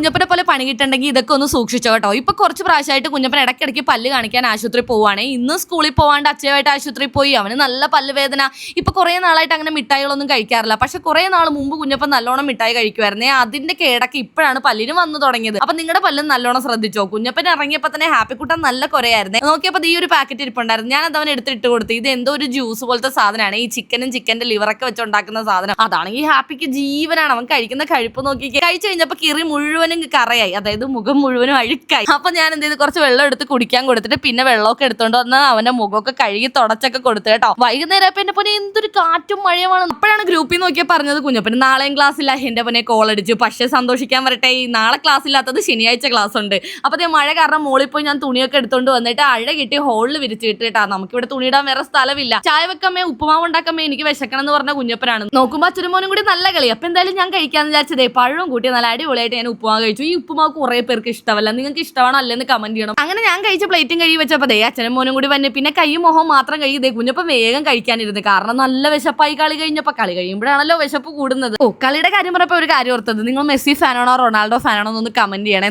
കുഞ്ഞപ്പനെ പോലെ പണി കിട്ടണ്ടെങ്കിൽ ഇതൊക്കെ ഒന്ന് സൂക്ഷിച്ചോ കേട്ടോ. ഇപ്പൊ കുറച്ച് പ്രാവശ്യമായിട്ട് കുഞ്ഞപ്പൻ ഇടയ്ക്കിടയ്ക്ക് പല്ല് കാണിക്കാൻ ആശുപത്രി പോവാണ്. ഇന്ന് സ്കൂളിൽ പോവാണ്ട് അച്ഛയുമായിട്ട് ആശുപത്രി പോയി. അവന് നല്ല പല്ല് വേദന. ഇപ്പൊ കുറെ നാളായിട്ട് അങ്ങനെ മിഠായികളൊന്നും കഴിക്കാറില്ല. പക്ഷെ കുറെ നാൾ മുമ്പ് കുഞ്ഞപ്പൻ നല്ലോണം മിഠായി കഴിക്കുമായിരുന്നേ. അതിന്റെ കേടൊക്കെ ഇപ്പോഴാണ് പല്ലിന് വന്നു തുടങ്ങിയത്. അപ്പൊ നിങ്ങളുടെ പല്ലും നല്ലോണം ശ്രദ്ധിച്ചോ. കുഞ്ഞപ്പൻ ഇറങ്ങിയപ്പോ തന്നെ ഹാപ്പിക്കുട്ടൻ നല്ല കുറയായിരുന്നേ. നോക്കിയപ്പോ ഈ ഒരു പാക്കറ്റ് ഇരിപ്പുണ്ടായിരുന്നു. ഞാൻ അത് അവൻ എടുത്തിട്ട് കൊടുത്തു. ഇത് എന്തോ ഒരു ജ്യൂസ് പോലത്തെ സാധനമാണ്. ഈ ചിക്കന്റെ ലിവറൊക്കെ വെച്ചുണ്ടാക്കുന്ന സാധനം. അതാണെങ്കിൽ ഹാപ്പിക്ക് ജീവനാണ്. അവൻ കഴിക്കുന്ന കഴിപ്പ് നോക്കി കഴിച്ചു കഴിഞ്ഞപ്പോ കിറി മുഴുവനും കറയായി, അതായത് മുഖം മുഴുവനും അഴുക്കായി. അപ്പൊ ഞാൻ എന്ത് ചെയ്ത് കുറച്ച് വെള്ളം എടുത്ത് കുടിക്കാൻ കൊടുത്തിട്ട് പിന്നെ വെള്ളമൊക്കെ എടുത്തോണ്ട് വന്ന് അവന്റെ മുഖമൊക്കെ കഴുകി തുടച്ചൊക്കെ കൊടുത്തു കേട്ടോ. വൈകുന്നേരം അപ്പൊ എന്റെ പൊന്നെ എന്തൊരു കാറ്റും മഴയുമാണ്. അപ്പോഴാണ് ഗ്രൂപ്പിൽ നോക്കിയാൽ പറഞ്ഞത് കുഞ്ഞപ്പന് നാളെയും ക്ലാസ് ഇല്ല. എന്റെ പൊന്നെ കോൾ അടിച്ചു. പക്ഷെ സന്തോഷിക്കാൻ വരട്ടെ, ഈ നാളെ ക്ലാസ് ഇല്ലാത്തത് ശനിയാഴ്ച ക്ലാസ് ഉണ്ട്. അപ്പൊ മഴ കാരണം മോളിൽ പോയി ഞാൻ തുണിയൊക്കെ എടുത്തോണ്ട് വന്നിട്ട് അഴ കിട്ടി ഹോളിൽ വിരിച്ചു കിട്ടിട്ടാ. നമുക്കിവിടെ തുണിയിടാൻ വേറെ സ്ഥലമില്ല. ചായ വെക്കമ്മേ, ഉപ്പുമാവ് ഉണ്ടാക്കമ്മേ, എനിക്ക് വിശക്കണം എന്ന് പറഞ്ഞ കുഞ്ഞപ്പനാണ്. നോക്കുമ്പോ അച്ഛനും മോനും കൂടി നല്ല കളി. അപ്പൊ എന്തായാലും ഞാൻ കഴിക്കാന്ന് വിചാരിച്ചതേ പഴവും കൂട്ടി നല്ല അടിപൊളിയായിട്ട് ഞാൻ ഉപ്പുമാവ് കഴിച്ചു. ഈ ഉപ്പുമാവ് കുറെ പേർക്ക് ഇഷ്ടമല്ല. നിങ്ങൾക്ക് ഇഷ്ടമാണോ അല്ലെന്ന് കമന്റ് ചെയ്യണം. അങ്ങനെ ഞാൻ കഴിച്ച പ്ലേറ്റും കഴുകി വെച്ചപ്പോ അച്ഛനും മോനും കൂടി വന്നെ. പിന്നെ കൈയും മുഖവും മാത്രം കഴുകി കുഞ്ഞപ്പം വേഗം കഴിക്കാനിരുന്നു. കാരണം നല്ല വിശപ്പായി. കളി കഴിയുമ്പോഴാണല്ലോ വിശപ്പ് കൂടുന്നത്. കളിയുടെ കാര്യം പറഞ്ഞപ്പോ ഒരു കാര്യം ഓർത്തത്, നിങ്ങൾ മെസ്സി ഫാനാണോ റൊണാൾഡോ ഫാനാണോ എന്ന് കമന്റ് ചെയ്യണേ.